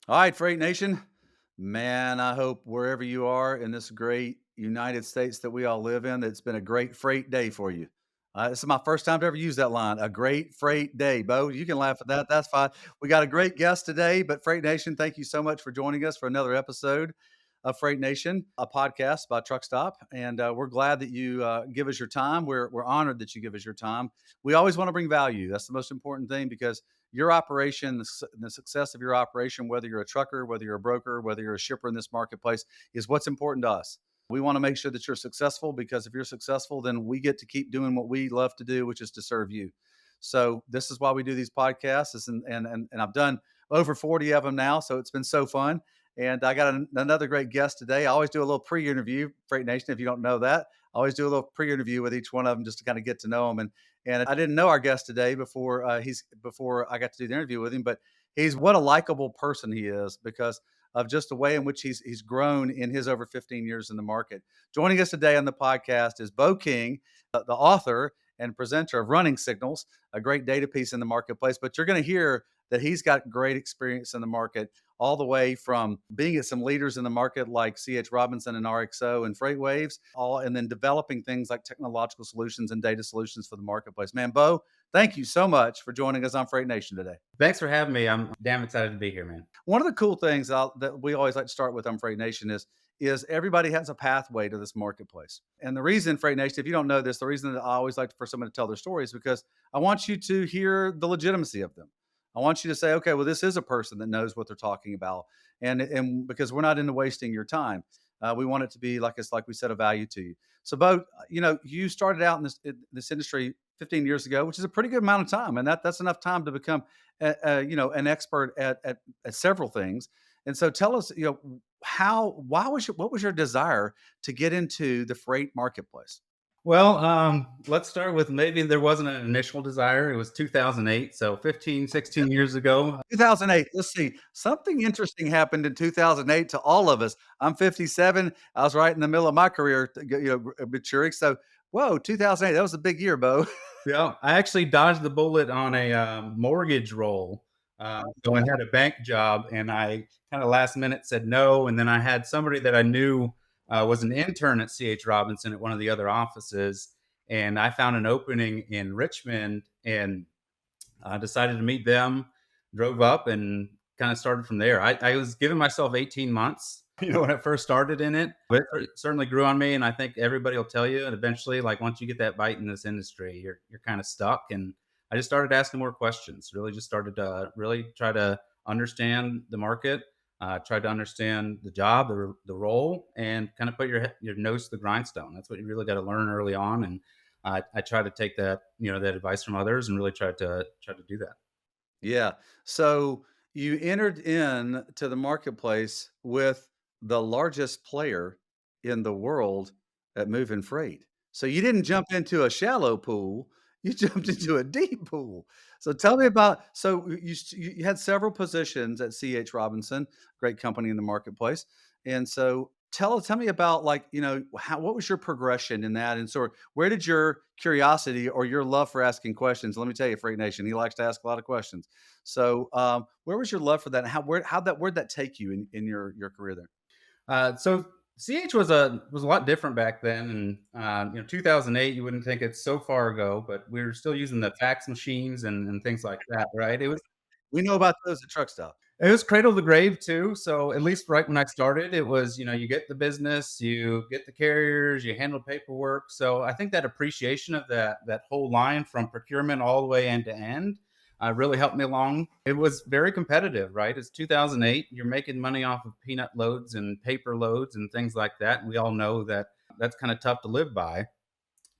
All right, Freight Nation. Man, I hope wherever you are in this great United States that we all live in, that it's been a great freight day for you. This is my first time to ever use that line. A great freight day, Bo. You can laugh at that. That's fine. We got a great guest today, but Freight Nation, thank you so much for joining us for another episode of Freight Nation, a podcast by Truckstop. And we're glad that you give us your time. We're honored that you give us your time. We always want to bring value. That's the most important thing because your operation, the success of your operation, whether you're a trucker, whether you're a broker, whether you're a shipper in this marketplace, is what's important to us. We want to make sure that you're successful because if you're successful, then we get to keep doing what we love to do, which is to serve you. So this is why we do these podcasts, and I've done over 40 of them now. So it's been so fun. And I got another great guest today. I always do a little pre-interview, Freight Nation. If you don't know that, I always do a little pre-interview with each one of them just to kind of get to know them. And I didn't know our guest today before I got to do the interview with him, but he's what a likable person he is because of just the way in which he's grown in his over 15 years in the market. Joining us today on the podcast is Beau King, the author and presenter of Running Signals, a great data piece in the marketplace. But you're going to hear that he's got great experience in the market, all the way from being at some leaders in the market like CH Robinson and RXO and FreightWaves, and then developing things like technological solutions and data solutions for the marketplace. Man, Beau, thank you so much for joining us on Freight Nation today. Thanks for having me. I'm damn excited to be here, man. One of the cool things that we always like to start with on Freight Nation is everybody has a pathway to this marketplace. And the reason, Freight Nation, if you don't know this, the reason that I always like for someone to tell their story is because I want you to hear the legitimacy of them. I want you to say, okay, well, this is a person that knows what they're talking about, and because we're not into wasting your time, we want it to be like we said, a value to you. So, Bo, you started out in this industry 15 years ago, which is a pretty good amount of time, and that's enough time to become, an expert at several things. And so, tell us, what was your desire to get into the freight marketplace? Well, let's start with maybe there wasn't an initial desire. It was 2008, so 15, 16 years ago. 2008. Let's see. Something interesting happened in 2008 to all of us. I'm 57. I was right in the middle of my career, maturing. So, whoa, 2008. That was a big year, Bo. Yeah, I actually dodged the bullet on a mortgage roll. So I had a bank job, and I kind of last minute said no. And then I had somebody that I knew was an intern at CH Robinson at one of the other offices, and I found an opening in Richmond, and I decided to meet them. Drove up and kind of started from there. I was giving myself 18 months, when I first started in it, but it certainly grew on me. And I think everybody will tell you, and eventually, like once you get that bite in this industry, you're kind of stuck. And I just started asking more questions. Really, just started to really try to understand the market, try to understand the job, the role, and kind of put your nose to the grindstone. That's what you really got to learn early on. And I try to take that that advice from others and really try to do that. Yeah. So you entered in to the marketplace with the largest player in the world at moving freight. So you didn't jump into a shallow pool, you jumped into a deep pool. So tell me about you had several positions at CH Robinson, great company in the marketplace. And so tell me about what was your progression in that, and sort of where did your curiosity or your love for asking questions? Let me tell you, Freight Nation, he likes to ask a lot of questions. So, where was your love for that, and where'd that take you in your career there? So CH was a lot different back then, and 2008. You wouldn't think it's so far ago, but we were still using the fax machines and things like that, right? We know about those at Truckstop. It was cradle to grave too. So at least right when I started, it was you get the business, you get the carriers, you handle paperwork. So I think that appreciation of that whole line from procurement all the way end to end really helped me along. It was very competitive, right? It's 2008. You're making money off of peanut loads and paper loads and things like that. And we all know that that's kind of tough to live by.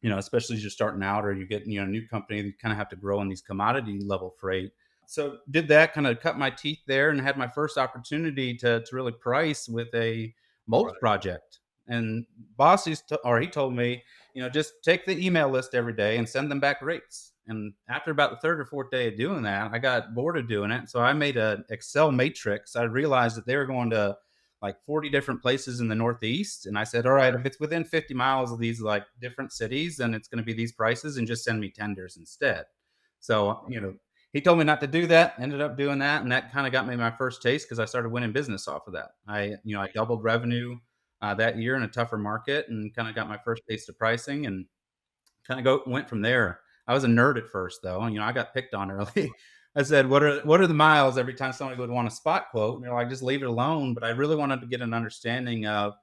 Especially as you're starting out or you get a new company, you kind of have to grow in these commodity level freight. So did that, kind of cut my teeth there, and had my first opportunity to really price with a mulch Right. project. And he told me, just take the email list every day and send them back rates. And after about the third or fourth day of doing that, I got bored of doing it. So I made an Excel matrix. I realized that they were going to like 40 different places in the Northeast. And I said, all right, if it's within 50 miles of these like different cities, then it's going to be these prices, and just send me tenders instead. So, he told me not to do that. Ended up doing that, and that kind of got me my first taste because I started winning business off of that. I doubled revenue that year in a tougher market, and kind of got my first taste of pricing, and kind of go went from there. I was a nerd at first, though, and I got picked on early. I said, "What are the miles?" Every time somebody would want a spot quote, and they're like, "Just leave it alone." But I really wanted to get an understanding of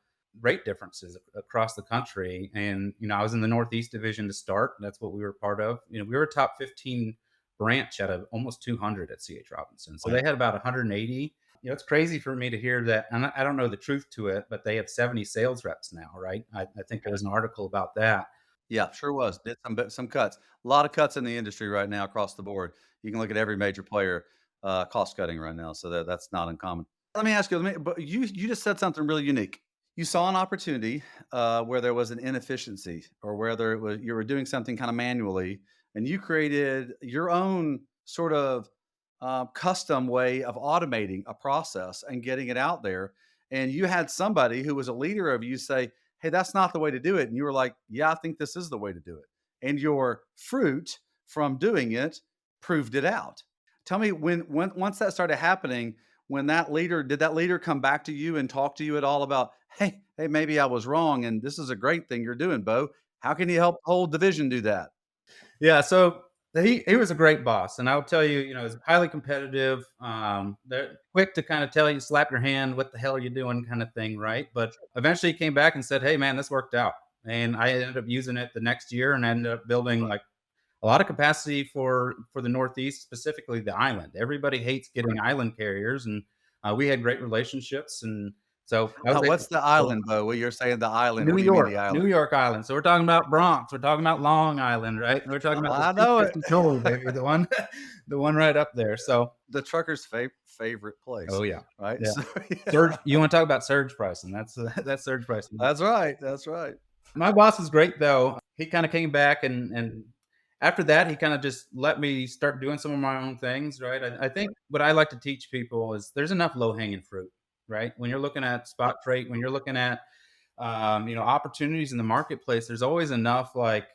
rate differences across the country. And I was in the Northeast Division to start. That's what we were part of. We were a top 15 branch out of almost 200 at CH Robinson. So they Wow. had about 180. It's crazy for me to hear that, and I don't know the truth to it, but they have 70 sales reps now, right? I think there was an article about that. Yeah, sure was. Did some cuts. A lot of cuts in the industry right now across the board. You can look at every major player, cost cutting right now, so that's not uncommon. Let me ask you, but you just said something really unique. You saw an opportunity, where there was an inefficiency or whether it was you were doing something kinda manually, and you created your own sort of, custom way of automating a process and getting it out there, and you had somebody who was a leader of you say, "Hey, that's not the way to do it." And you were like, "Yeah, I think this is the way to do it." And your fruit from doing it proved it out. Tell me when once that started happening, when that leader did that leader come back to you and talk to you at all about, "Hey, maybe I was wrong and this is a great thing you're doing, Bo. How can you help the whole division do that?" Yeah, so he was a great boss, and I'll tell you, he's highly competitive. They're quick to kind of tell you, slap your hand, what the hell are you doing, kind of thing, right? But eventually, he came back and said, "Hey, man, this worked out," and I ended up using it the next year, and I ended up building like a lot of capacity for the Northeast, specifically the island. Everybody hates getting island carriers, and we had great relationships, and so I was able What's to the build island, Bo? When you're saying the island, what New do you mean York, the island? New York Island. So we're talking about Bronx, we're talking about Long Island, right? We're talking about the I know it. 250 toll, baby, the one, the one right up there. So, The trucker's favorite place, oh yeah, right? yeah. So, Surge. yeah. You want to talk about surge pricing? That's that's surge pricing. That's right, that's right. My boss was great though. He kind of came back, and after that, he kind of just let me start doing some of my own things. Right. I think what I like to teach people is there's enough low hanging fruit. Right. When you're looking at spot freight, when you're looking at opportunities in the marketplace, there's always enough like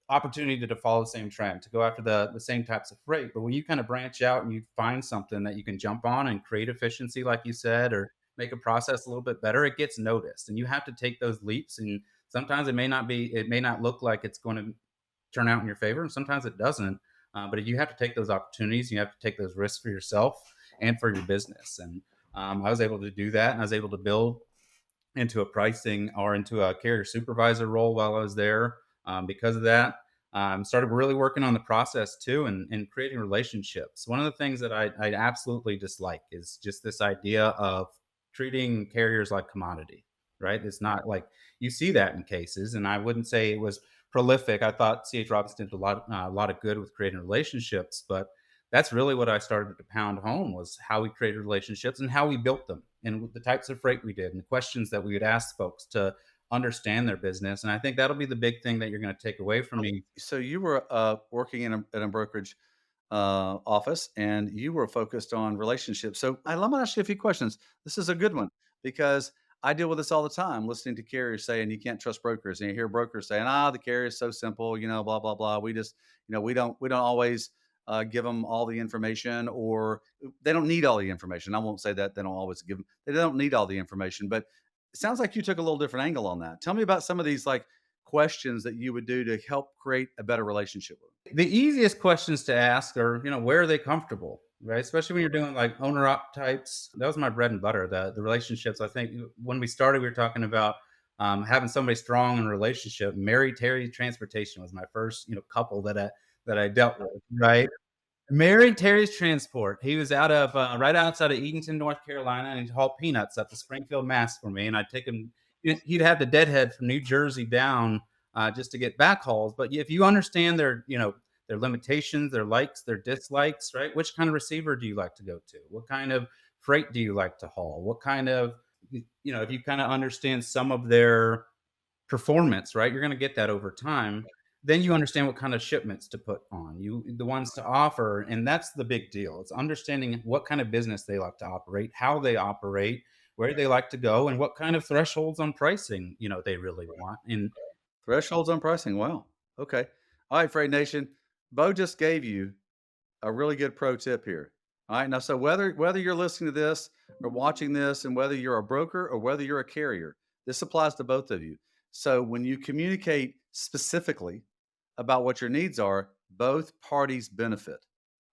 opportunity to follow the same trend, to go after the same types of freight. But when you kind of branch out and you find something that you can jump on and create efficiency, like you said, or make a process a little bit better, it gets noticed. And you have to take those leaps. And sometimes it may not look like it's going to turn out in your favor, and sometimes it doesn't. But you have to take those opportunities. You have to take those risks for yourself and for your business. And I was able to do that, and I was able to build into a pricing or into a carrier supervisor role while I was there. Because of that, started really working on the process too, and creating relationships. One of the things that I absolutely dislike is just this idea of treating carriers like commodity. Right? It's not like you see that in cases, and I wouldn't say it was prolific. I thought CH Robinson did a lot of good with creating relationships, but that's really what I started to pound home was how we created relationships and how we built them and the types of freight we did and the questions that we would ask folks to understand their business. And I think that'll be the big thing that you're going to take away from me. So you were, working in a brokerage, office, and you were focused on relationships. So let me ask you a few questions. This is a good one because I deal with this all the time, listening to carriers saying you can't trust brokers, and you hear brokers saying, the carrier is so simple, blah blah blah. We just, we don't always give them all the information, or they don't need all the information. I won't say that they don't always give them. They don't need all the information, but it sounds like you took a little different angle on that. Tell me about some of these like questions that you would do to help create a better relationship with them. The easiest questions to ask are, where are they comfortable? Right. Especially when you're doing like owner op types. That was my bread and butter, the relationships. I think when we started, we were talking about having somebody strong in a relationship. Mary Terry Transportation was my first, couple that I dealt with. Right. Mary Terry's Transport. He was out of right outside of Edenton, North Carolina, and he'd haul peanuts up to Springfield, Mass. For me, and I'd take him. He'd have the deadhead from New Jersey down just to get back hauls. But if you understand their limitations, their likes, their dislikes, right? Which kind of receiver do you like to go to? What kind of freight do you like to haul? What kind of if you kind of understand some of their performance, right? You're going to get that over time. Then you understand what kind of shipments to put on you, the ones to offer, and that's the big deal. It's understanding what kind of business they like to operate, how they operate, where they like to go, and what kind of thresholds on pricing they really want. And Thresholds on pricing. Wow. Okay. All right, Freight Nation. Bo just gave you a really good pro tip here. All right. Now, so whether you're listening to this or watching this, and whether you're a broker or whether you're a carrier, this applies to both of you. So when you communicate specifically about what your needs are, both parties benefit.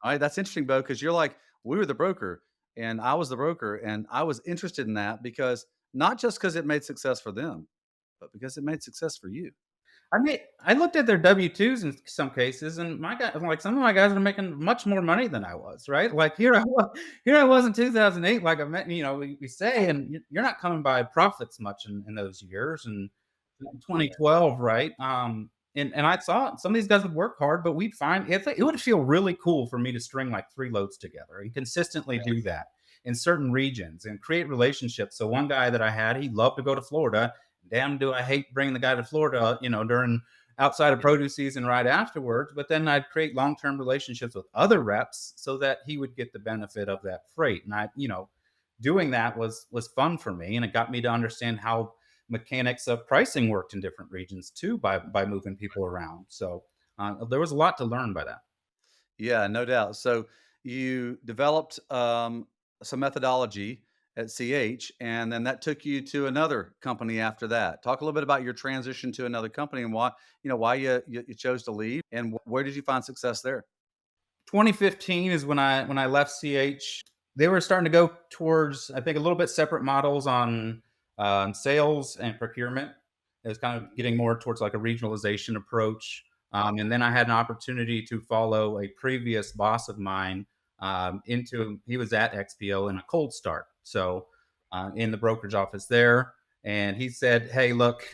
All right. That's interesting, Bo, because you're like, we were the broker and I was the broker, and I was interested in that because not just because it made success for them, but because it made success for you. I looked at their W-2s in some cases, and my guy like, some of my guys are making much more money than I was, right? Like, here I was in 2008, like I met, we say, and you're not coming by profits much in those years, and Yeah. 2012, right? And I saw some of these guys would work hard, but we'd find it would feel really cool for me to string like 3 loads together and consistently do that in certain regions and create relationships. So one guy that I had, he loved to go to Florida. Damn, do I hate bringing the guy to Florida, during outside of Yeah. produce season right afterwards. But then I'd create long-term relationships with other reps so that he would get the benefit of that freight. And doing that was fun for me, and it got me to understand how mechanics of pricing worked in different regions too by moving people around. So there was a lot to learn by that. Yeah, no doubt. So you developed some methodology at CH, and then that took you to another company after that. Talk a little bit about your transition to another company and why you chose to leave, and where did you find success there? 2015 is when I left CH. They were starting to go towards, I think, a little bit separate models on sales and procurement. It was kind of getting more towards like a regionalization approach. And then I had an opportunity to follow a previous boss of mine into, he was at XPO in a cold start. So in the brokerage office there. And he said, "Hey, look,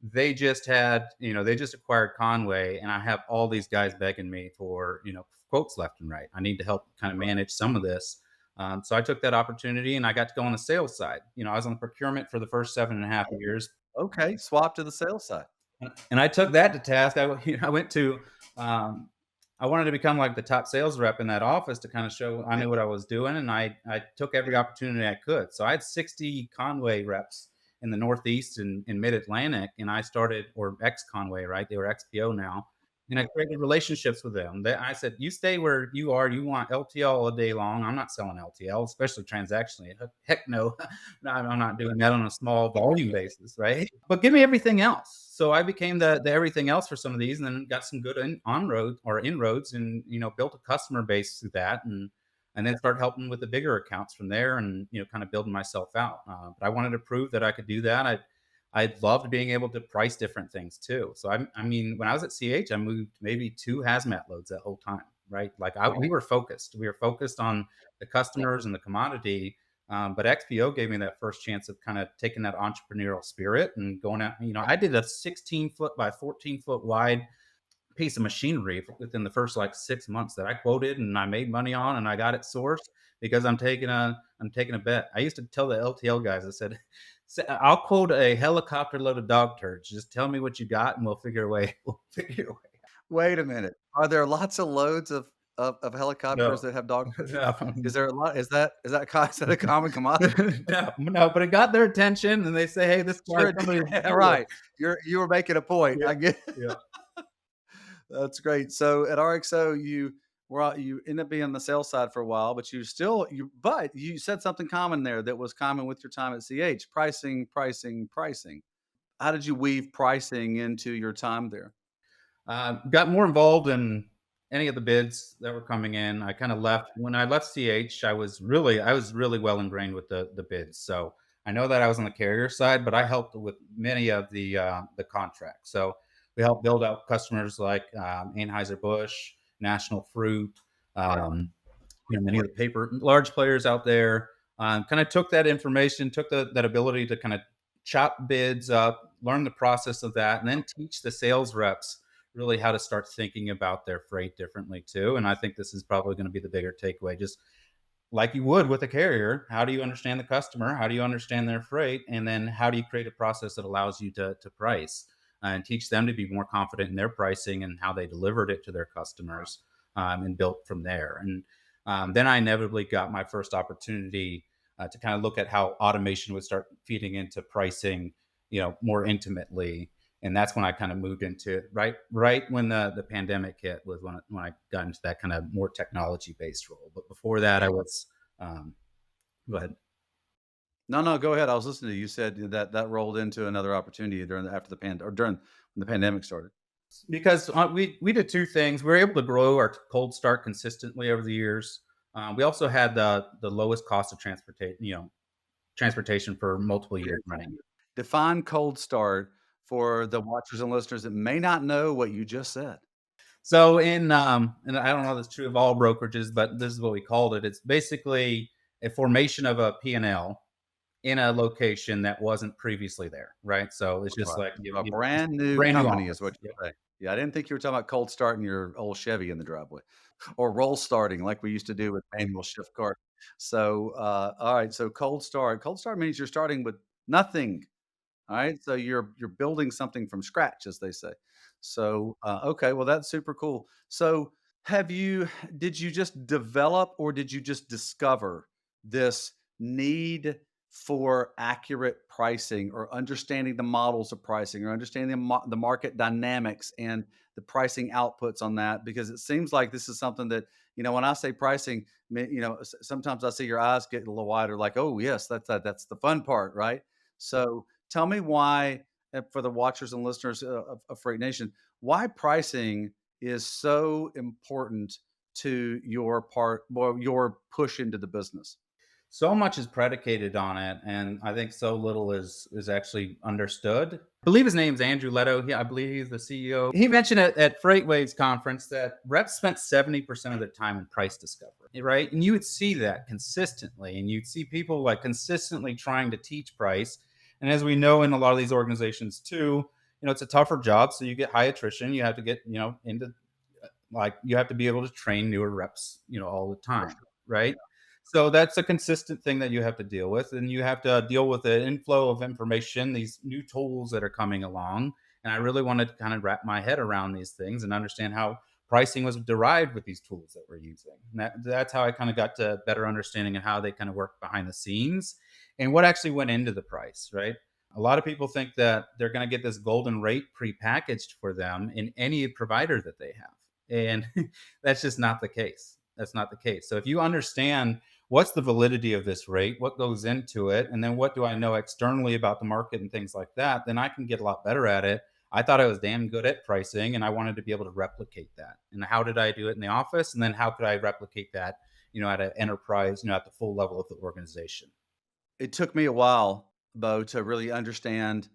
they just acquired Conway, and I have all these guys begging me for, quotes left and right. I need to help kind of manage some of this." So I took that opportunity and I got to go on the sales side. I was on procurement for the first 7.5 years. Okay, swap to the sales side. And I took that to task. I went to, I wanted to become like the top sales rep in that office to kind of show I knew what I was doing, and I took every opportunity I could. So I had 60 Conway reps in the Northeast and in Mid Atlantic, and I started, or ex Conway, right? They were XPO now, and I created relationships with them. I said, "You stay where you are. You want LTL all day long. I'm not selling LTL, especially transactionally. Heck no, no, I'm not doing that on a small volume basis, right? But give me everything else." So I became the everything else for some of these, and then got some good on road or inroads, and built a customer base through that, and then started helping with the bigger accounts from there, and kind of building myself out. But I wanted to prove that I could do that. I loved being able to price different things too. So I mean, when I was at CH, I moved maybe 2 hazmat loads that whole time, right? Like we were focused. We were focused on the customers and the commodity. But XPO gave me that first chance of kind of taking that entrepreneurial spirit and going out. I did a 16-foot by 14-foot wide piece of machinery within the first like 6 months that I quoted and I made money on, and I got it sourced because I'm taking a bet. I used to tell the LTL guys, I said, "I'll quote a helicopter load of dog turds. Just tell me what you got, and we'll figure a way. We'll figure a way." Wait a minute. Are there lots of loads of No, helicopters that have dog turds? no, Is there a lot? Is that a common commodity? no, no, but it got their attention, and they say, "Hey, this guy, Sure, it somebody did. cool." Right. You were making a point. Yeah, I get. yeah. That's great. So at RXO, you end up being on the sales side for a while, but you said something common there that was common with your time at CH: pricing, pricing, pricing. How did you weave pricing into your time there? Got more involved in any of the bids that were coming in. I kind of left when I left CH. I was really well ingrained with the bids. So I know that I was on the carrier side, but I helped with many of the contracts. So we helped build out customers like Anheuser Busch, National Fruit, um, many of the paper large players out there. Kind of took that information, took that ability to kind of chop bids up, learn the process of that, and then teach the sales reps really how to start thinking about their freight differently too. And I think this is probably going to be the bigger takeaway. Just like you would with a carrier, how do you understand the customer? How do you understand their freight? And then how do you create a process that allows you to price and teach them to be more confident in their pricing and how they delivered it to their customers, and built from there. And then I inevitably got my first opportunity to kind of look at how automation would start feeding into pricing, more intimately. and that's when I kind of moved into it. Right when the pandemic hit was when I got into that kind of more technology based role. But before that, I was um, go ahead. No, no, go ahead. I was listening to you. You said that that rolled into another opportunity after the or during when the pandemic started. Because we did two things. We were able to grow our cold start consistently over the years. We also had the lowest cost of transportation for multiple years running. Define cold start for the watchers and listeners that may not know what you just said. So and I don't know if it's true of all brokerages, but this is what we called it. It's basically a formation of a P&L in a location that wasn't previously there, right? So it's just Right. like A it's brand new brand new company is office. what Yep. you're saying. Yeah, I didn't think you were talking about cold starting your old Chevy in the driveway or roll starting like we used to do with manual shift car. So, all right. So cold start. Cold start means you're starting with nothing. All right, so you're building something from scratch, as they say. So, okay, well, that's super cool. So, have you did you just develop or did you just discover this need for accurate pricing or understanding the models of pricing or understanding the market dynamics and the pricing outputs on that? Because it seems like this is something that, when I say pricing, sometimes I see your eyes get a little wider, like, oh, yes, that's the fun part, right? So, tell me why, for the watchers and listeners of Freight Nation, why pricing is so important to your push into the business. So much is predicated on it, and I think so little is actually understood. I believe his name's Andrew Leto. I believe he's the CEO. He mentioned at FreightWaves conference that reps spent 70% of their time in price discovery, right? And you would see that consistently, and you'd see people like consistently trying to teach price. And as we know in a lot of these organizations too, it's a tougher job, so you get high attrition. You have to get into like you have to be able to train newer reps, all the For time, sure. right? Yeah. So that's a consistent thing that you have to deal with, and you have to deal with the inflow of information, these new tools that are coming along. And I really wanted to kind of wrap my head around these things and understand how pricing was derived with these tools that we're using. And that's how I kind of got to better understanding of how they kind of work behind the scenes and what actually went into the price, right? A lot of people think that they're going to get this golden rate pre-packaged for them in any provider that they have. And that's just not the case. That's not the case. So if you understand what's the validity of this rate, what goes into it, and then what do I know externally about the market and things like that, then I can get a lot better at it. I thought I was damn good at pricing and I wanted to be able to replicate that. And how did I do it in the office? And then how could I replicate that, at an enterprise, at the full level of the organization? It took me a while, Bo, to really understand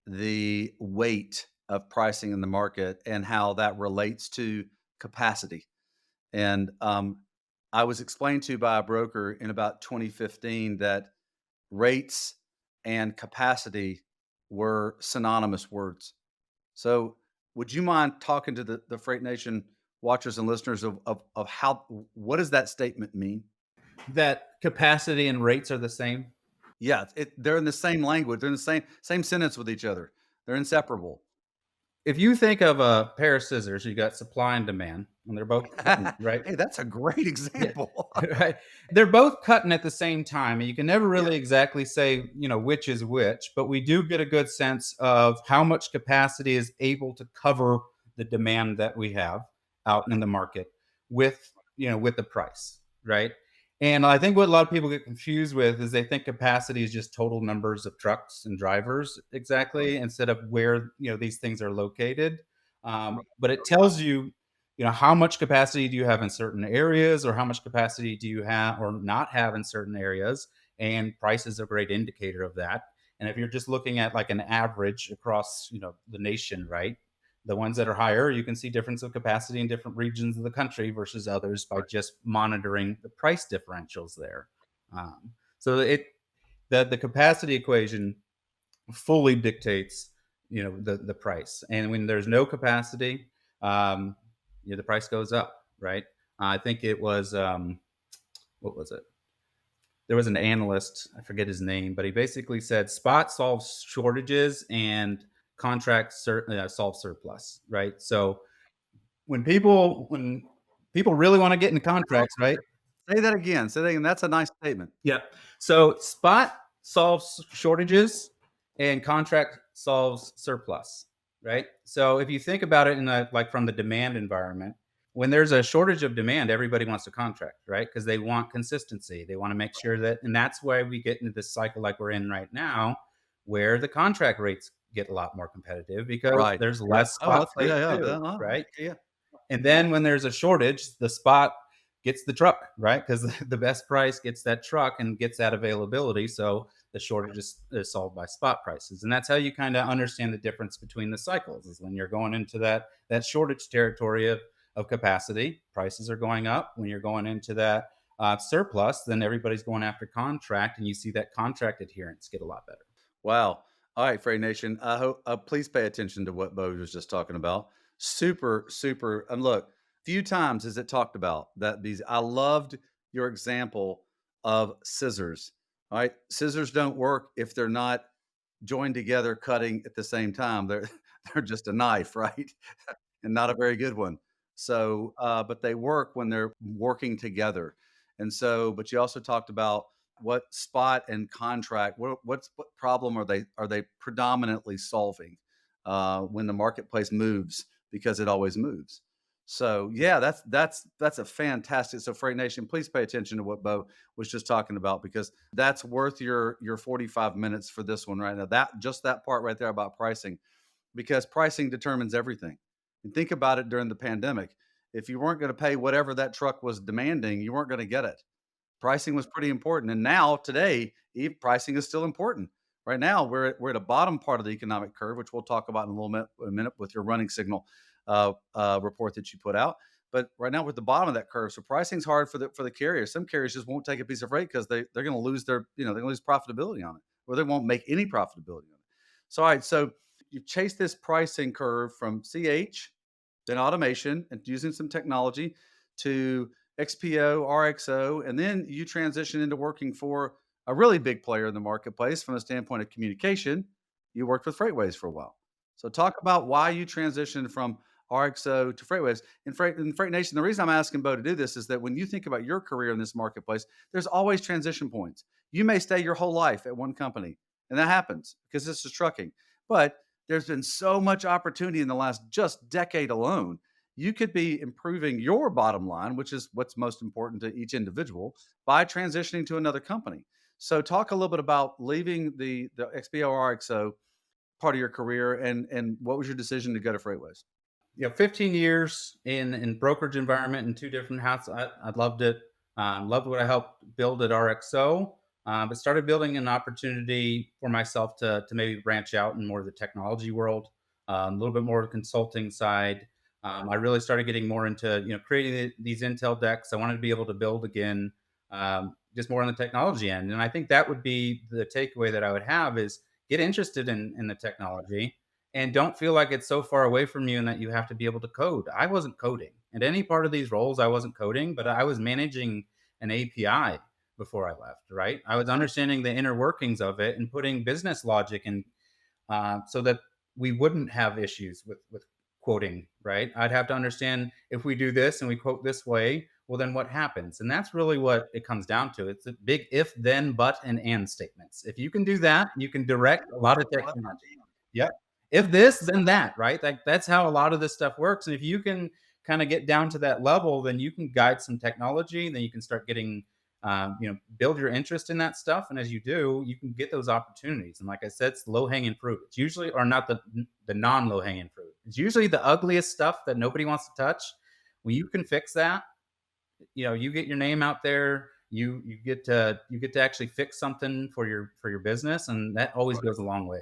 the weight of pricing in the market and how that relates to capacity. And I was explained to by a broker in about 2015 that rates and capacity were synonymous words. So, would you mind talking to the Freight Nation watchers and listeners of how what does that statement mean? That capacity and rates are the same. Yeah, they're in the same language. They're in the same sentence with each other. They're inseparable. If you think of a pair of scissors, you got supply and demand, and they're both cutting, right? Hey, that's a great Yeah, example. right. They're both cutting at the same time, and you can never Yeah, really exactly say, which is which, but we do get a good sense of how much capacity is able to cover the demand that we have out in the market with, with the price, right? And I think what a lot of people get confused with is they think capacity is just total numbers of trucks and drivers exactly instead of where, these things are located. But it tells you how much capacity do you have in certain areas or how much capacity do you have or not have in certain areas, and price is a great indicator of that. And if you're just looking at like an average across the nation, right, the ones that are higher, you can see difference of capacity in different regions of the country versus others by just monitoring the price differentials there. So the capacity equation fully dictates the price, and when there's no capacity, um, the price goes up, right? I think it was what was it? There was an analyst, I forget his name, but he basically said spot solves shortages and contract solve surplus, right? So when people really want to get into contracts, right? say that again. Say that again. That's a nice statement. Yeah. So spot solves shortages and contract solves surplus. right? So if you think about it in a, like from the demand environment, when there's a shortage of demand, everybody wants to contract, right? Because they want consistency. They want to make sure that, and that's why we get into this cycle like we're in right now, where the contract rates get a lot more competitive because Right. there's Right. less Oh, spot freight yeah, too, yeah. right? Yeah. And then when there's a shortage, the spot gets the truck, right? Because the best price gets that truck and gets that availability. So the shortage is solved by spot prices. And that's how you kind of understand the difference between the cycles is when you're going into that shortage territory of capacity, prices are going up. When you're going into that surplus, then everybody's going after contract, and you see that contract adherence get a lot better. Wow. All right, Freight Nation. I hope please pay attention to what Bo was just talking about. Super, super. And look, few times is it talked about that these. I loved your example of scissors. All right, scissors don't work if they're not joined together, cutting at the same time. They're they're just a knife, right? And not a very good one. So, but they work when they're working together. And so, but you also talked about what spot and contract, what problem are they predominantly solving when the marketplace moves because it always moves. So yeah, that's a fantastic. So Freight Nation, please pay attention to what Bo was just talking about because that's worth your 45 minutes for this one right now. That just that part right there about pricing because pricing determines everything. And think about it during the pandemic. If you weren't going to pay whatever that truck was demanding, you weren't going to get it. Pricing was pretty important. And now, today, pricing is still important. Right now, we're at a bottom part of the economic curve, which we'll talk about in a minute with your running signal report that you put out. But right now, we're at the bottom of that curve. So pricing's hard for the carriers. Some carriers just won't take a piece of freight because they're going to lose they're going to lose profitability on it, or they won't make any profitability on it. So, all right, so you've chased this pricing curve from CH, then automation, and using some technology to XPO, RXO, and then you transition into working for a really big player in the marketplace from a standpoint of communication. You worked with FreightWaves for a while. So talk about why you transitioned from RXO to FreightWaves. In Freight Nation, the reason I'm asking Bo to do this is that when you think about your career in this marketplace, there's always transition points. You may stay your whole life at one company, and that happens because this is trucking. But there's been so much opportunity in the last just decade alone. You could be improving your bottom line, which is what's most important to each individual, by transitioning to another company. So, talk a little bit about leaving the XPO RXO part of your career, and what was your decision to go to FreightWaves? 15 years in brokerage environment in two different houses. I loved it. Loved what I helped build at RXO, but started building an opportunity for myself to maybe branch out in more of the technology world, a little bit more of the consulting side. I really started getting more into creating these Intel decks. I wanted to be able to build again, just more on the technology end. And I think that would be the takeaway that I would have is get interested in the technology and don't feel like it's so far away from you and that you have to be able to code. I wasn't coding at any part of these roles. I wasn't coding, but I was managing an API before I left. Right, I was understanding the inner workings of it and putting business logic in so that we wouldn't have issues with quoting. Right, I'd have to understand if we do this and we quote this way. Well, then what happens? And that's really what it comes down to. It's a big if, then, but, and statements. If you can do that, you can direct a lot of technology. Yep. If this, then that, right? Like that's how a lot of this stuff works. And if you can kind of get down to that level, then you can guide some technology. Then you can start getting, build your interest in that stuff. And as you do, you can get those opportunities. And like I said, it's low hanging fruit. It's usually, or not the non low hanging fruit. It's usually the ugliest stuff that nobody wants to touch. When you can fix that, you get your name out there. You get to actually fix something for your business, and that always goes a long way.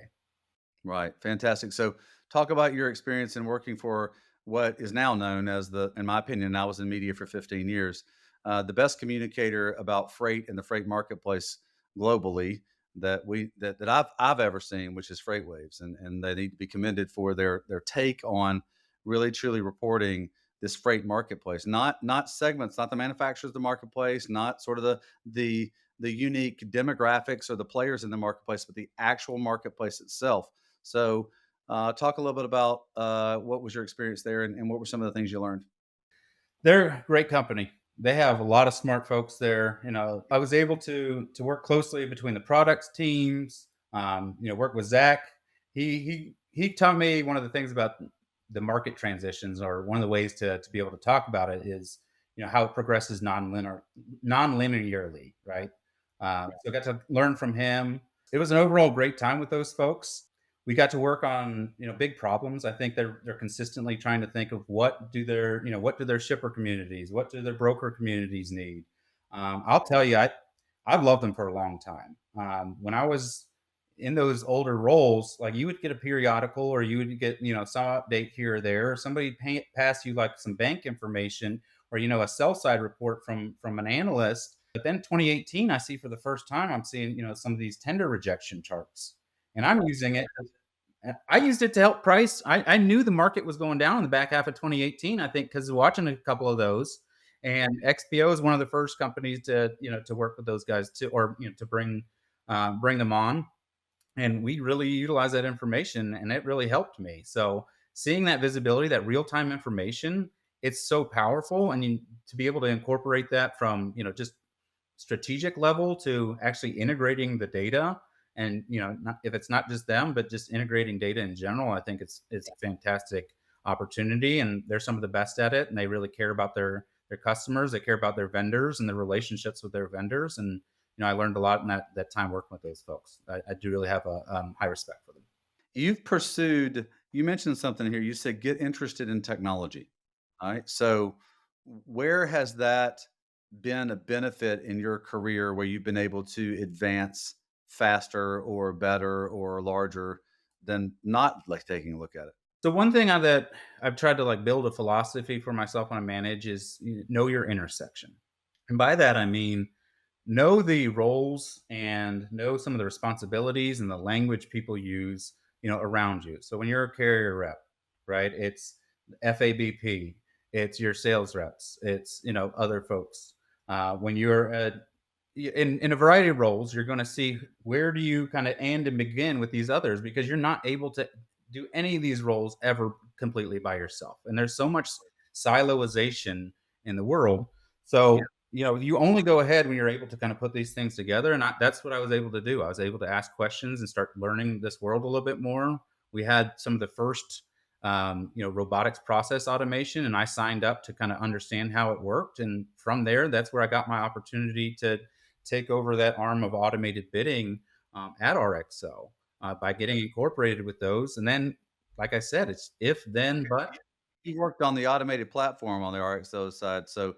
Right. Fantastic. So talk about your experience in working for what is now known as in my opinion, I was in media for 15 years, the best communicator about freight in the freight marketplace globally that I've ever seen, which is FreightWaves. And they need to be commended for their take on really truly reporting this freight marketplace, not segments, not the manufacturers of the marketplace, not sort of the unique demographics or the players in the marketplace, but the actual marketplace itself. So, talk a little bit about what was your experience there, and what were some of the things you learned? They're a great company. They have a lot of smart folks there. I was able to work closely between the products teams. Work with Zach. He he taught me one of the things about the market transitions, or one of the ways to be able to talk about it is, how it progresses non-linearly, right? So I got to learn from him. It was an overall great time with those folks. We got to work on big problems. I think they're consistently trying to think of what do their shipper communities, what do their broker communities need. I'll tell you, I've loved them for a long time. When I was in those older roles, like, you would get a periodical, or you would get some update here or there, or somebody pass you like some bank information, or a sell side report from an analyst. But then 2018, I see for the first time, I'm seeing some of these tender rejection charts, and I'm using it. I used it to help price. I knew the market was going down in the back half of 2018. I think because watching a couple of those, and XPO is one of the first companies to work with those guys to, or to bring them on, and we really utilize that information, and it really helped me. So seeing that visibility, that real-time information, it's so powerful. And to be able to incorporate that from just strategic level to actually integrating the data, and not, if it's not just them, but just integrating data in general, I think it's a fantastic opportunity, and they're some of the best at it, and they really care about their customers, they care about their vendors and their relationships with their vendors. And I learned a lot in that time working with those folks. I do really have a high respect for them. You mentioned something here. You said get interested in technology. All right. So, where has that been a benefit in your career where you've been able to advance faster or better or larger than not like taking a look at it? So one thing that I've tried to like build a philosophy for myself when I manage is, know your intersection. And by that I mean, know the roles and know some of the responsibilities and the language people use, around you. So when you're a carrier rep, right, it's FABP, it's your sales reps, it's other folks. When you're in a variety of roles, you're going to see where do you kind of end and begin with these others, because you're not able to do any of these roles ever completely by yourself. And there's so much siloization in the world. So, you only go ahead when you're able to kind of put these things together. And that's what I was able to do. I was able to ask questions and start learning this world a little bit more. We had some of the first, robotics process automation, and I signed up to kind of understand how it worked. And from there, that's where I got my opportunity to take over that arm of automated bidding at RXO by getting incorporated with those. And then, like I said, it's if, then, but. You worked on the automated platform on the RXO side. So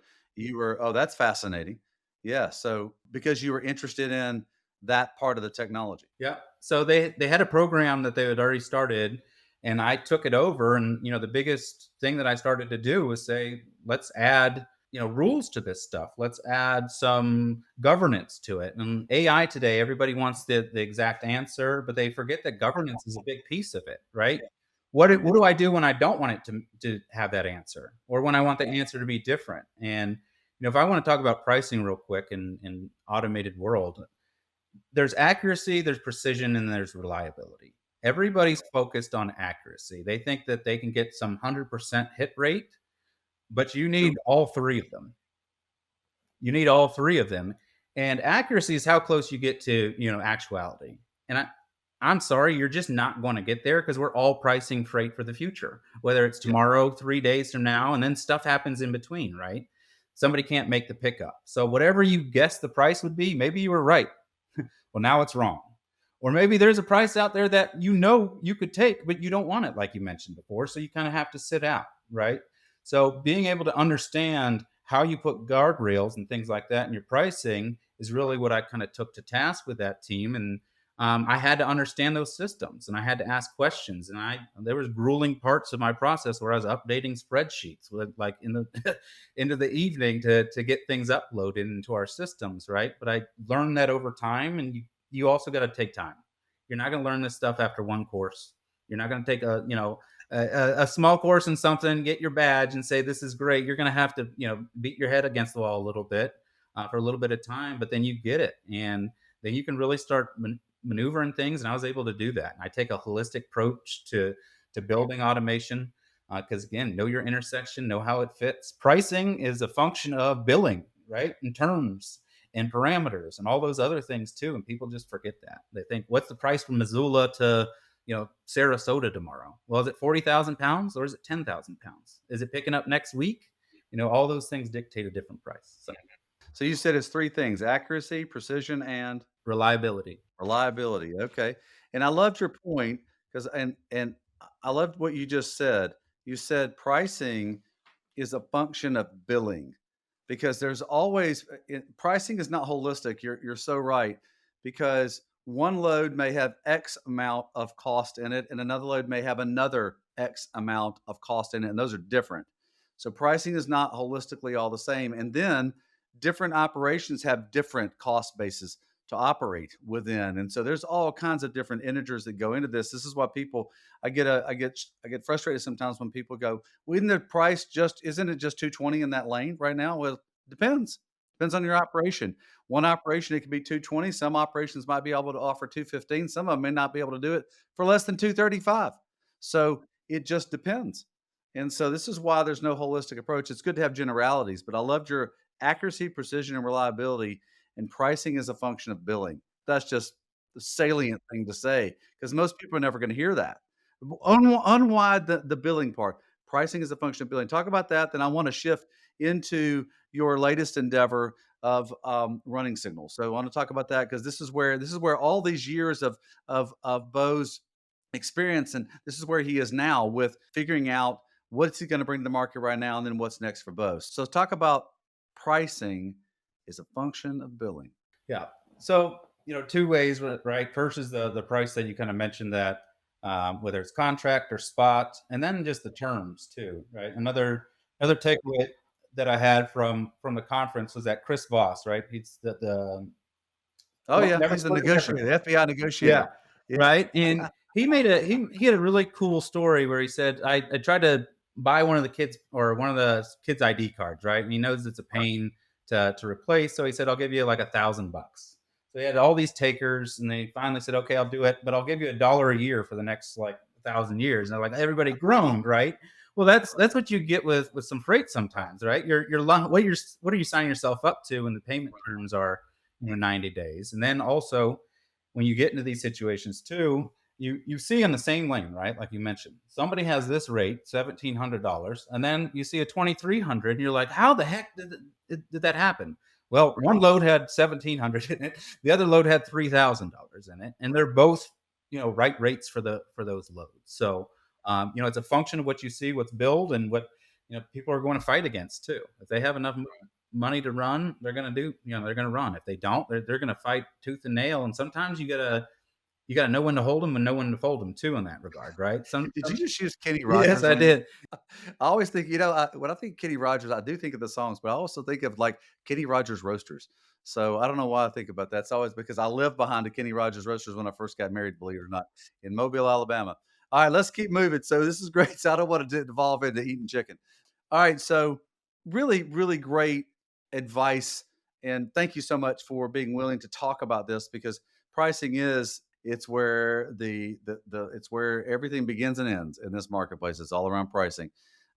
oh, that's fascinating. Yeah. So because you were interested in that part of the technology. Yeah. So they had a program that they had already started, and I took it over. And the biggest thing that I started to do was say, let's add rules to this stuff. Let's add some governance to it. And AI today, everybody wants the exact answer, but they forget that governance is a big piece of it, right? What do I do when I don't want it to have that answer, or when I want the answer to be different? And if I want to talk about pricing real quick in automated world, there's accuracy, there's precision, and there's reliability. Everybody's focused on accuracy. They think that they can get some 100% hit rate, but you need all three of them. You need all three of them. And accuracy is how close you get to, actuality. And I'm sorry, you're just not going to get there, because we're all pricing freight for the future, whether it's tomorrow, 3 days from now, and then stuff happens in between, right? Somebody can't make the pickup. So whatever you guessed the price would be, maybe you were right. Well, now it's wrong. Or maybe there's a price out there that you could take, but you don't want it, like you mentioned before. So you kind of have to sit out, right? So being able to understand how you put guardrails and things like that in your pricing is really what I kind of took to task with that team. And I had to understand those systems, and I had to ask questions. And there was grueling parts of my process where I was updating spreadsheets with, like, in the into the evening to get things uploaded into our systems, right? But I learned that over time, and you also got to take time. You're not going to learn this stuff after one course. You're not going to take a small course in something, get your badge, and say this is great. You're going to have to beat your head against the wall a little bit for a little bit of time, but then you get it, and then you can really start maneuvering things. And I was able to do that. And I take a holistic approach to building automation, because again, know your intersection, know how it fits. Pricing is a function of billing, right? In terms and parameters and all those other things too. And people just forget that. They think, what's the price from Missoula Sarasota tomorrow. Well, is it 40,000 pounds or is it 10,000 pounds? Is it picking up next week? All those things dictate a different price. So So you said it's 3 things: accuracy, precision, and reliability. reliability. Okay. And I loved your point because I loved what you just said. You said pricing is a function of billing because there's always pricing is not holistic. You're so right because one load may have X amount of cost in it, and another load may have another X amount of cost in it, and those are different. So pricing is not holistically all the same. And then different operations have different cost bases to operate within. And so there's all kinds of different integers that go into this. This is why people I get frustrated sometimes when people go, well, isn't the price just isn't it just 220 in that lane right now? Well, depends. Depends on your operation. One operation it could be 220. Some operations might be able to offer 215. Some of them may not be able to do it for less than 235. So it just depends. And so this is why there's no holistic approach. It's good to have generalities, but I loved your accuracy, precision, and reliability. And pricing is a function of billing. That's just the salient thing to say because most people are never going to hear that. Unwide the billing part. Pricing is a function of billing. Talk about that. Then I want to shift into your latest endeavor of running signals. So I want to talk about that because this is where all these years of Beau's experience and this is where he is now with figuring out what's he going to bring to the market right now and then what's next for Beau. So talk about pricing is a function of billing. Yeah. So, two ways, right? First is the price that you kind of mentioned that whether it's contract or spot, and then just the terms too, right? Another takeaway that I had from the conference was that Chris Voss, right? He's the Oh yeah, never he's the split the difference. negotiator, the FBI Yeah, negotiator. Yeah. right. And he had a really cool story where he said, I tried to buy one of the kids or one of the kids' ID cards, right? And he knows it's a pain to replace. So he said, I'll give you like $1,000. So he had all these takers, and they finally said, okay, I'll do it, but I'll give you $1 a year for the next like 1,000 years. And they're like, everybody groaned, right? Well, that's what you get with some freight sometimes, right? What are you signing yourself up to when the payment terms are 90 days, and then also when you get into these situations too, you see in the same lane, right? Like you mentioned, somebody has this rate, $1,700, and then you see a 2,300, and you're like, how the heck did that happen? Well, one load had 1,700 in it, the other load had $3,000 in it, and they're both right rates for those loads. So it's a function of what you see, what's billed, and what people are going to fight against too. If they have enough money to run, they're going to they're going to run. If they don't, they're going to fight tooth and nail. And sometimes you gotta know when to hold them and know when to fold them too in that regard, right? Did you just use Kenny Yes, Rogers I on me? did. I always think, when I think Kenny Rogers, I do think of the songs, but I also think of like Kenny Rogers Roasters. So I don't know why I think about that. It's always because I lived behind the Kenny Rogers Roasters when I first got married, believe it or not, in Mobile, Alabama. All right, let's keep moving. So this is great. So I don't want to devolve into eating chicken. All right, so really, really great advice, and thank you so much for being willing to talk about this because pricing is it's where the it's where everything begins and ends in this marketplace. It's all around pricing,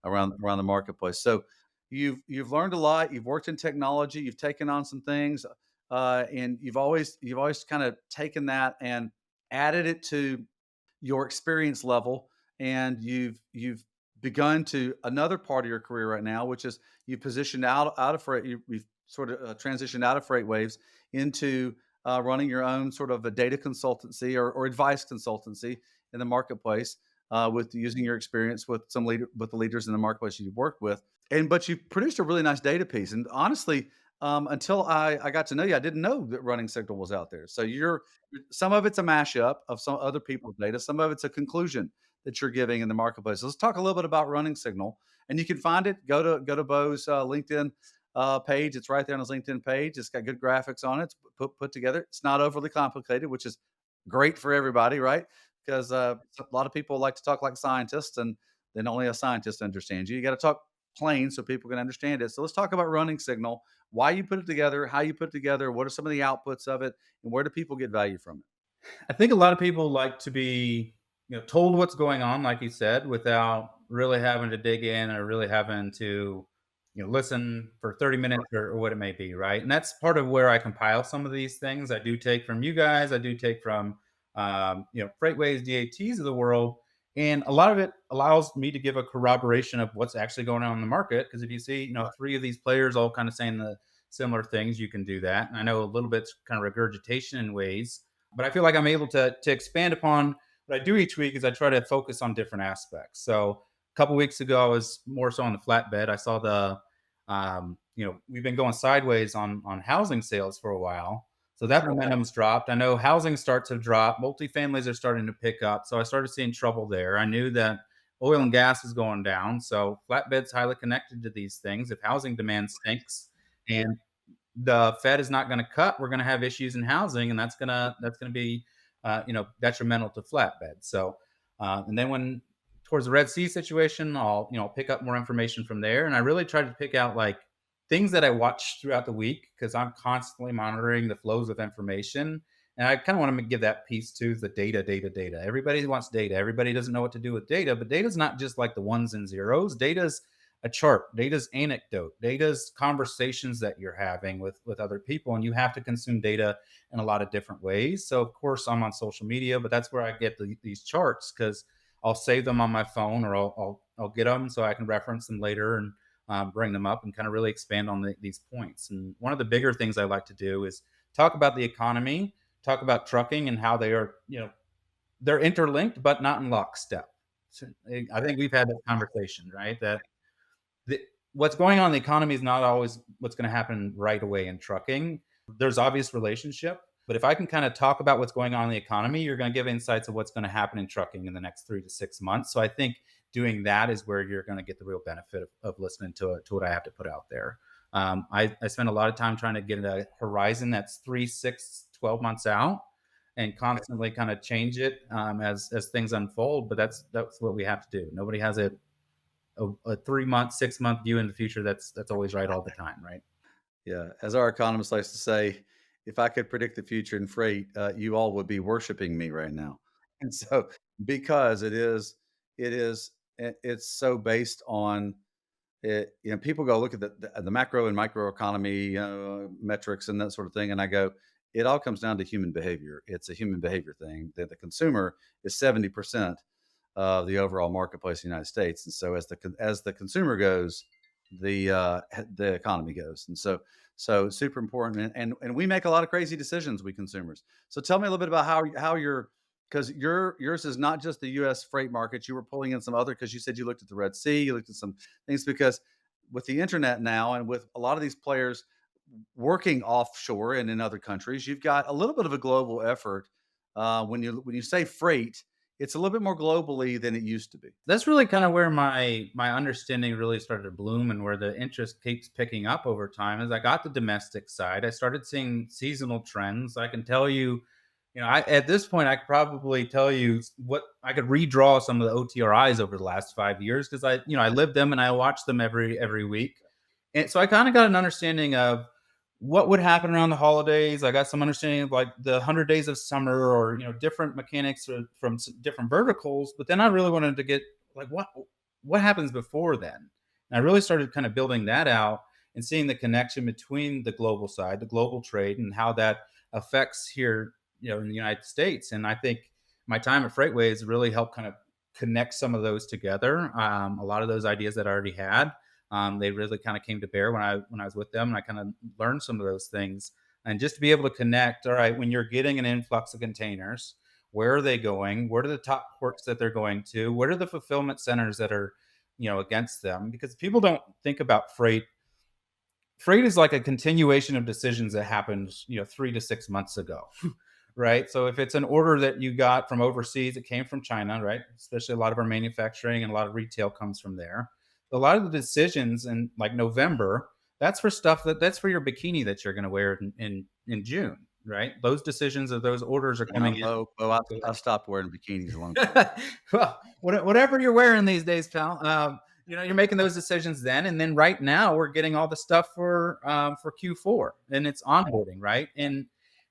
around the marketplace. So you've learned a lot. You've worked in technology. You've taken on some things, and you've always kind of taken that and added it to your experience level, and you've begun to another part of your career right now, which is you positioned out of freight. You've sort of transitioned out of FreightWaves into running your own sort of a data consultancy or advice consultancy in the marketplace with using your experience with with the leaders in the marketplace you've worked with. But you produced a really nice data piece. And honestly, until I got to know you, I didn't know that Running Signal was out there. So some of it's a mashup of some other people's data. Some of it's a conclusion that you're giving in the marketplace. So let's talk a little bit about Running Signal, and you can find it. Go to Beau's LinkedIn page. It's right there on his LinkedIn page. It's got good graphics on it. It's put together. It's not overly complicated, which is great for everybody, right? Because a lot of people like to talk like scientists, and then only a scientist understands you. You got to talk plain so people can understand it. So let's talk about Running Signal, why you put it together, how you put it together, what are some of the outputs of it, and where do people get value from it? I think a lot of people like to be, told what's going on, like you said, without really having to dig in or really having to, listen for 30 minutes or what it may be, right? And that's part of where I compile some of these things. I do take from you guys. I do take from FreightWaves, DATs of the world. And a lot of it allows me to give a corroboration of what's actually going on in the market. Because if you see, three of these players all kind of saying the similar things, you can do that. And I know a little bit's kind of regurgitation in ways, but I feel like I'm able to expand upon what I do each week is I try to focus on different aspects. So a couple weeks ago, I was more so on the flatbed. I saw we've been going sideways on housing sales for a while. So that momentum's dropped. I know housing starts to drop. Multifamilies are starting to pick up. So I started seeing trouble there. I knew that oil and gas is going down. So flatbed's highly connected to these things. If housing demand stinks and the Fed is not going to cut, we're going to have issues in housing, and that's going to be detrimental to flatbed. So, and then when towards the Red Sea situation, I'll pick up more information from there, and I really try to pick out like things that I watch throughout the week because I'm constantly monitoring the flows of information. And I kind of want to give that piece to the data, data, data. Everybody wants data. Everybody doesn't know what to do with data, but data is not just like the ones and zeros. Data's a chart, data's anecdote, data's conversations that you're having with other people, and you have to consume data in a lot of different ways. So of course I'm on social media, but that's where I get these charts because I'll save them on my phone, or I'll get them so I can reference them later and bring them up and kind of really expand on these points. And one of the bigger things I like to do is talk about the economy, talk about trucking and how they are, they're interlinked but not in lockstep. So I think we've had this conversation, right? That the, what's going on in the economy is not always what's going to happen right away in trucking. There's obvious relationship, but if I can kind of talk about what's going on in the economy, you're going to give insights of what's going to happen in trucking in the next 3 to 6 months. So I think doing that is where you're going to get the real benefit of listening to what I have to put out there. I spend a lot of time trying to get a horizon that's 3, 6, 12 months out and constantly kind of change it as things unfold. But that's what we have to do. Nobody has a 3 month, 6 month view in the future that's always right all the time, right? Yeah, as our economist likes to say, if I could predict the future in freight, you all would be worshiping me right now. And so, because it's so based on it. People go look at the macro and micro economy metrics and that sort of thing, and I go, it all comes down to human behavior. It's a human behavior thing. That the consumer is 70% of the overall marketplace in the United States, and so as the consumer goes, the economy goes, and so it's super important. And we make a lot of crazy decisions, we consumers. So tell me a little bit about how you're because yours is not just the U.S. freight market. You were pulling in some other because you said you looked at the Red Sea, you looked at some things because with the internet now and with a lot of these players working offshore and in other countries, you've got a little bit of a global effort. When you say freight, it's a little bit more globally than it used to be. That's really kind of where my understanding really started to bloom and where the interest keeps picking up over time. As I got the domestic side, I started seeing seasonal trends. I can tell you, at this point I could probably tell you what I could redraw some of the OTRIs over the last 5 years because I lived them and I watched them every week. And so I kind of got an understanding of what would happen around the holidays. I got some understanding of like the 100 days of summer, or different mechanics from different verticals. But then I really wanted to get like what happens before then. And I really started kind of building that out and seeing the connection between the global side, the global trade, and how that affects here, in the United States. And I think my time at FreightWaves really helped kind of connect some of those together. A lot of those ideas that I already had, they really kind of came to bear when I was with them, and I kind of learned some of those things. And just to be able to connect, all right, when you're getting an influx of containers, where are they going? What are the top ports that they're going to? What are the fulfillment centers that are, against them? Because people don't think about freight. Freight is like a continuation of decisions that happened, 3 to 6 months ago. Right? So if it's an order that you got from overseas, it came from China, right? Especially a lot of our manufacturing and a lot of retail comes from there. A lot of the decisions in like November, that's for stuff that's for your bikini that you're going to wear in June, right? Those decisions of those orders are Now, coming in. oh, I stopped wearing bikinis a long time. Well, whatever you're wearing these days, pal. You're making those decisions then, and then right now we're getting all the stuff for Q4, and it's onboarding, right?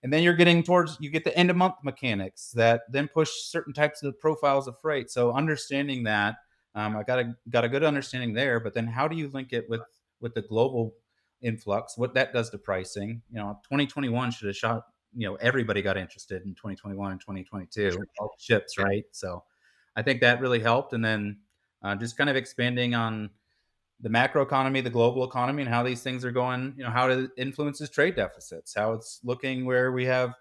And then you're getting towards you get the end of month mechanics that then push certain types of profiles of freight. So understanding that, I got a good understanding there. But then how do you link it with the global influx? What that does to pricing? 2021 should have everybody got interested in 2021 and 2022, Sure. all the ships, right? So I think that really helped. And then just kind of expanding on the macro economy, the global economy, and how these things are going, how it influences trade deficits, how it's looking where we have,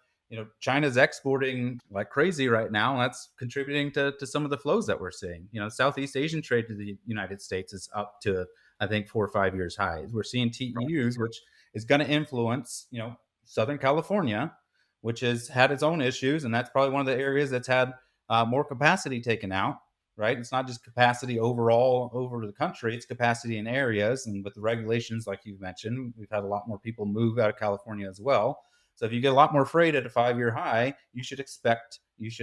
China's exporting like crazy right now. And that's contributing to some of the flows that we're seeing. Southeast Asian trade to the United States is up to, I think, 4 or 5 years highs. We're seeing TEUs, which is going to influence, Southern California, which has had its own issues. And that's probably one of the areas that's had more capacity taken out, right? It's not just capacity overall over the country, it's capacity in areas. And with the regulations, like you mentioned, we've had a lot more people move out of California as well. So if you get a lot more freight at a 5 year high, you should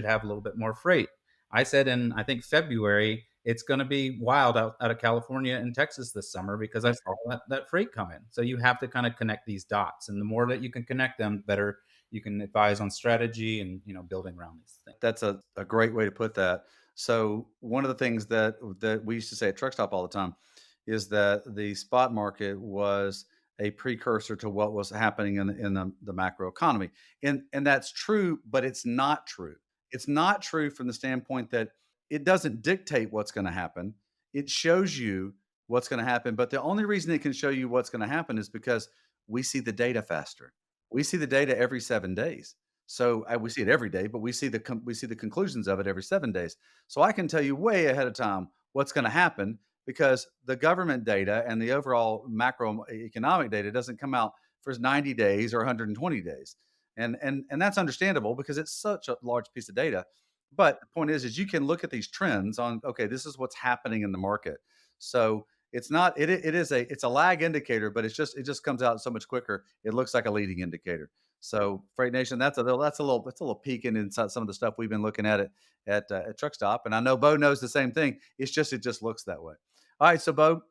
have a little bit more freight. I said in, I think, February, it's going to be wild out of California and Texas this summer because I saw that freight coming. So you have to kind of connect these dots. And the more that you can connect them, the better you can advise on strategy and, building around these things. That's a great way to put that. So one of the things that we used to say at Truckstop all the time is that the spot market was a precursor to what was happening in the macro economy. And that's true, but it's not true. It's not true from the standpoint that it doesn't dictate what's going to happen. It shows you what's going to happen, but the only reason it can show you what's going to happen is because we see the data faster. We see the data every 7 days. So, we see it every day, but we see the conclusions of it every 7 days. So I can tell you way ahead of time what's gonna happen because the government data and the overall macroeconomic data doesn't come out for 90 days or 120 days. And that's understandable because it's such a large piece of data. But the point is you can look at these trends on, okay, this is what's happening in the market. So it's not it's a lag indicator, but it just comes out so much quicker. It looks like a leading indicator. So Freight Nation, that's a little peeking inside some of the stuff we've been looking at Truckstop, and I know Bo knows the same thing. It just looks that way. All right, so Bo,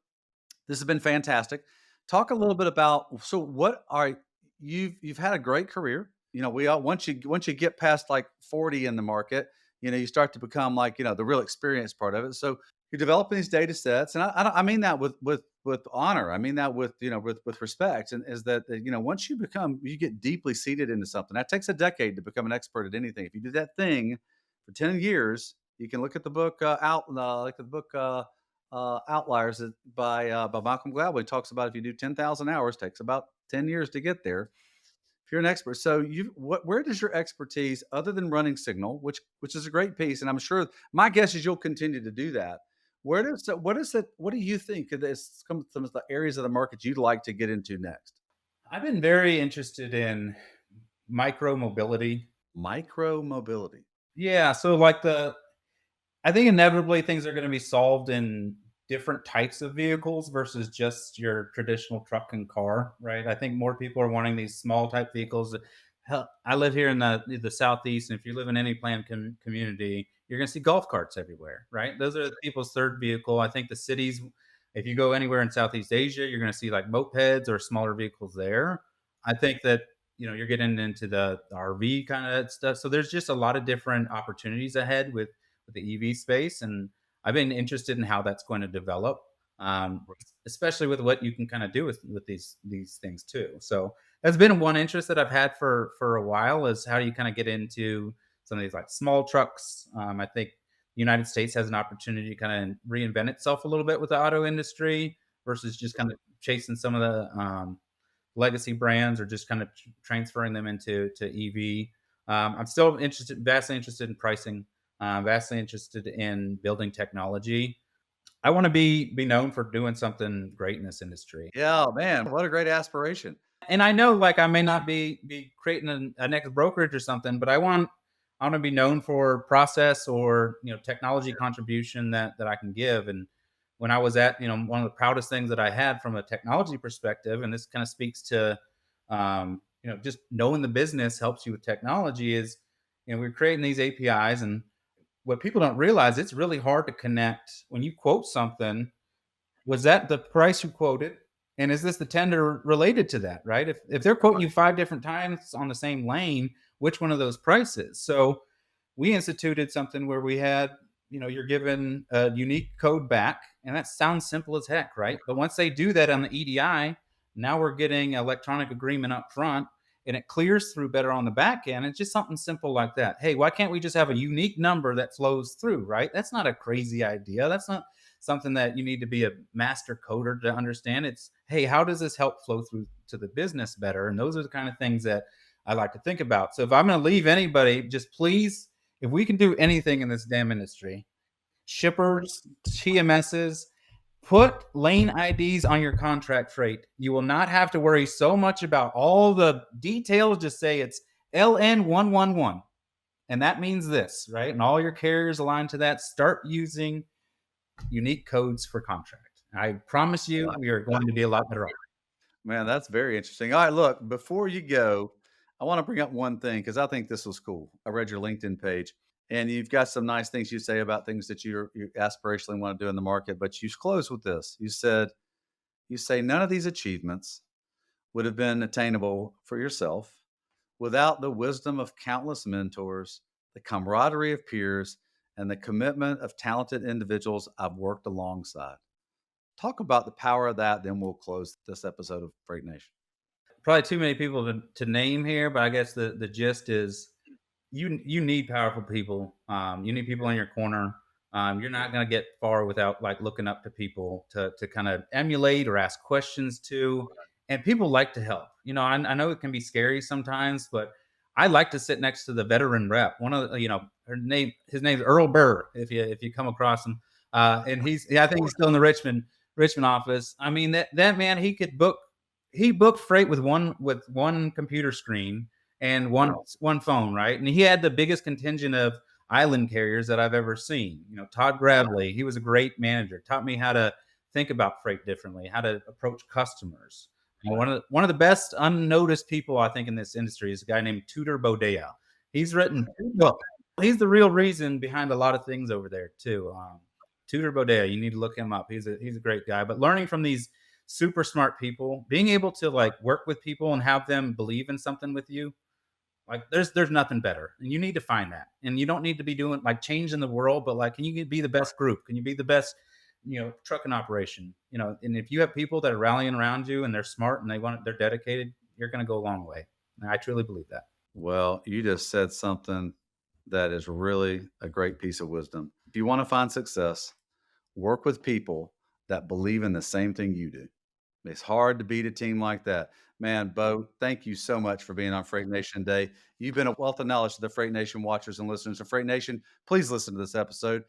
this has been fantastic. Talk a little bit about so what are you've had a great career. We all once you get past like 40 in the market, you start to become like, the real experience part of it. So you're developing these data sets, and I mean that with honor. I mean that with with respect, and is that once you get deeply seated into something, that takes a decade to become an expert at anything. If you do that thing for 10 years, you can look at the book Outliers by Malcolm Gladwell. He talks about if you do 10,000 hours, takes about 10 years to get there. If you're an expert, so where does your expertise, other than running Signal, which is a great piece, and I'm sure my guess is you'll continue to do that. What do you think is some of the areas of the market you'd like to get into next? I've been very interested in micro mobility. Micro mobility. Yeah, so like I think inevitably things are going to be solved in different types of vehicles versus just your traditional truck and car, right? I think more people are wanting these small type vehicles. Hell, I live here in the southeast, and if you live in any planned community, you're going to see golf carts everywhere, right? Those are people's third vehicle. I think the cities, if you go anywhere in Southeast Asia, you're going to see like mopeds or smaller vehicles there. I think that you're getting into the RV kind of stuff. So there's just a lot of different opportunities ahead with the EV space, and I've been interested in how that's going to develop, um, especially with what you can kind of do with these things too. So that's been one interest that I've had for a while is how do you kind of get into some of these like small trucks. I think the United States has an opportunity to kind of reinvent itself a little bit with the auto industry versus just kind of chasing some of the legacy brands or just kind of transferring them to EV. I'm still vastly interested in pricing, vastly interested in building technology. I want to be known for doing something great in this industry. Yeah, man, what a great aspiration. And I know like I may not be creating a next brokerage or something, but I want to be known for process or technology contribution that I can give. And when I was at one of the proudest things that I had from a technology perspective, and this kind of speaks to just knowing the business helps you with technology is we're creating these APIs, and what people don't realize, it's really hard to connect when you quote something. Was that the price you quoted? And is this the tender related to that, right? If they're quoting you 5 different times on the same lane, which one of those prices? So we instituted something where we had, you're given a unique code back, and that sounds simple as heck, right? But once they do that on the EDI, now we're getting electronic agreement up front, and it clears through better on the back end. It's just something simple like that. Hey, why can't we just have a unique number that flows through, right? That's not a crazy idea. That's not something that you need to be a master coder to understand. It's, hey, how does this help flow through to the business better? And those are the kind of things that I like to think about. So if I'm going to leave anybody, just please, if we can do anything in this damn industry, shippers, TMSs, put lane IDs on your contract freight. You will not have to worry so much about all the details. Just say it's LN111. And that means this, right? And all your carriers aligned to that. Start using unique codes for contract. I promise you, we are going to be a lot better off. Man, that's very interesting. All right, look, before you go, I want to bring up one thing because I think this was cool. I read your LinkedIn page and you've got some nice things you say about things that you aspirationally want to do in the market, but you close with this. You say none of these achievements would have been attainable for yourself without the wisdom of countless mentors, the camaraderie of peers, and the commitment of talented individuals I've worked alongside. Talk about the power of that, then we'll close this episode of Freight Nation. Probably too many people to name here, but I guess the gist is you need powerful people. You need people in your corner. You're not going to get far without like looking up to people to kind of emulate or ask questions to. And people like to help. You know, I know it can be scary sometimes, but I like to sit next to the veteran rep. One of the, his name's Earl Burr. If you come across him, and I think he's still in the Richmond office. I mean that man, he booked freight with one computer screen and one phone, right? And he had the biggest contingent of island carriers that I've ever seen. You know, Todd Gravely, he was a great manager, taught me how to think about freight differently, how to approach customers. And one of the best unnoticed people I think in this industry is a guy named Tudor Bodea. He's written 2 books. He's the real reason behind a lot of things over there too. Tudor Bodea, you need to look him up. He's a great guy. But learning from these super smart people, being able to like work with people and have them believe in something with you, like there's nothing better. And you need to find that. And you don't need to be doing like changing the world, but like, can you be the best group? Can you be the best, trucking operation? And if you have people that are rallying around you and they're smart and they're dedicated, you're going to go a long way. And I truly believe that. Well, you just said something that is really a great piece of wisdom. If you want to find success, work with people that believe in the same thing you do. It's hard to beat a team like that. Man, Beau, thank you so much for being on Freight Nation Day. You've been a wealth of knowledge to the Freight Nation watchers and listeners of Freight Nation. Please listen to this episode.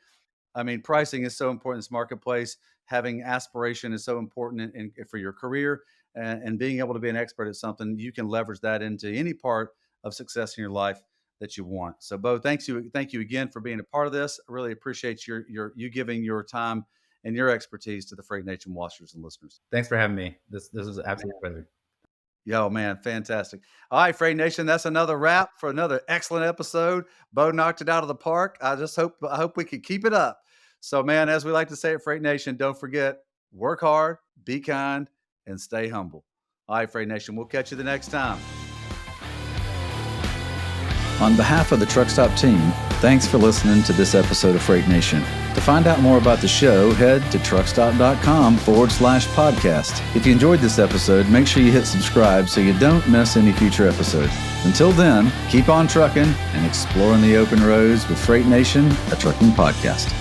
I mean, pricing is so important in this marketplace. Having aspiration is so important for your career, and being able to be an expert at something, you can leverage that into any part of success in your life that you want. So, Beau, thank you again for being a part of this. I really appreciate you giving your time and your expertise to the Freight Nation watchers and listeners. Thanks for having me. This is an absolute pleasure. Yo, man, fantastic. All right, Freight Nation, that's another wrap for another excellent episode. Beau knocked it out of the park. I hope we can keep it up. So, man, as we like to say at Freight Nation, don't forget, work hard, be kind, and stay humble. All right, Freight Nation, we'll catch you the next time. On behalf of the Truckstop team, thanks for listening to this episode of Freight Nation. To find out more about the show, head to truckstop.com/podcast. If you enjoyed this episode, make sure you hit subscribe so you don't miss any future episodes. Until then, keep on trucking and exploring the open roads with Freight Nation, a trucking podcast.